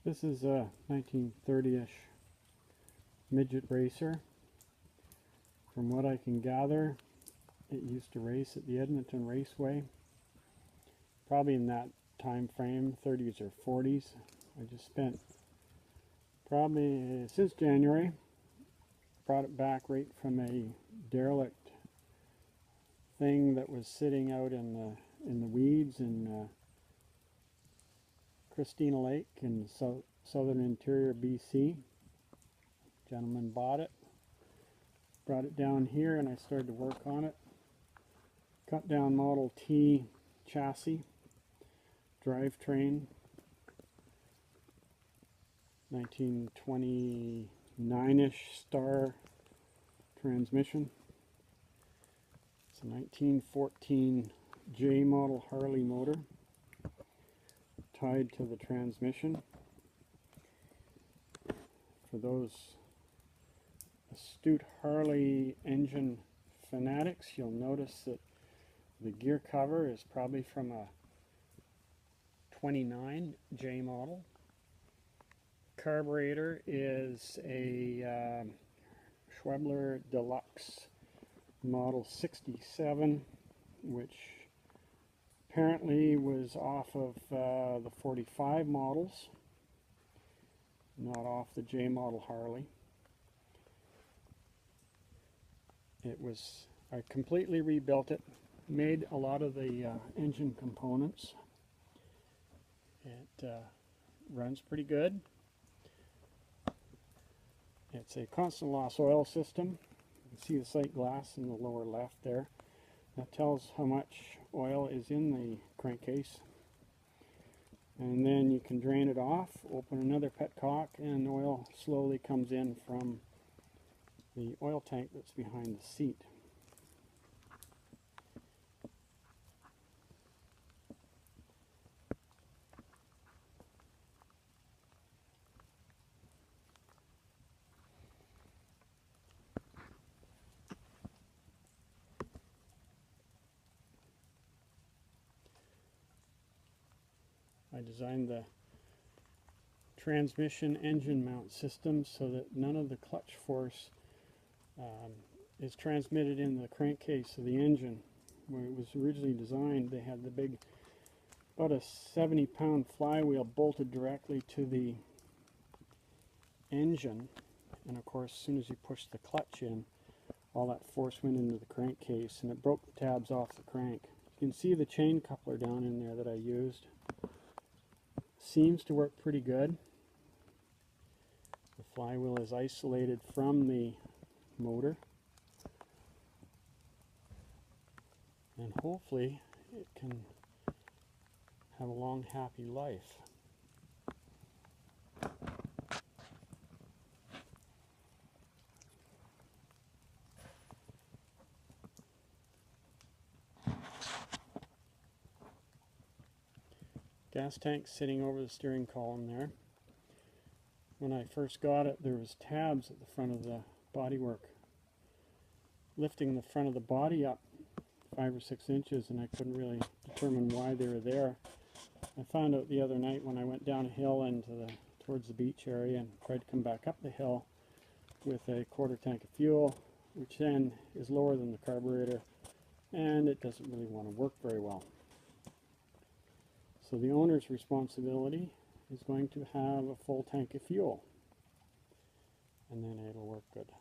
This is a 1930-ish Midget Racer. From what I can gather, it used to race at the Edmonton Raceway. Probably in that time frame, 30s or 40s. I just spent probably since January. Brought it back right from a derelict thing that was sitting out in the weeds in Christina Lake in southern interior BC. Gentleman bought it, brought it down here, and I started to work on it. Cut down Model T chassis, drivetrain, 1929-ish Star transmission. It's a 1914 J model Harley motor tied to the transmission. For those astute Harley engine fanatics, you'll notice that the gear cover is probably from a 29 J model. Carburetor is a Schwebler Deluxe Model 67, which apparently was off of the 45 models, not off the J model Harley. I completely rebuilt it, made a lot of the engine components. It runs pretty good. It's a constant loss oil system. You can see the sight glass in the lower left there. That tells how much oil is in the crankcase. And then you can drain it off, open another petcock, and oil slowly comes in from the oil tank that's behind the seat. I designed the transmission engine mount system so that none of the clutch force is transmitted in the crankcase of the engine. When it was originally designed, they had the big, about a 70-pound flywheel bolted directly to the engine, and of course as soon as you push the clutch in, all that force went into the crankcase and it broke the tabs off the crank. You can see the chain coupler down in there that I used. Seems to work pretty good. The flywheel is isolated from the motor, and hopefully it can have a long, happy life. Gas tank sitting over the steering column there. When I first got it, there was tabs at the front of the bodywork, lifting the front of the body up 5 or 6 inches, and I couldn't really determine why they were there. I found out the other night when I went down a hill towards the beach area and tried to come back up the hill with a quarter tank of fuel, which then is lower than the carburetor, and it doesn't really want to work very well. So the owner's responsibility is going to have a full tank of fuel, and then it'll work good.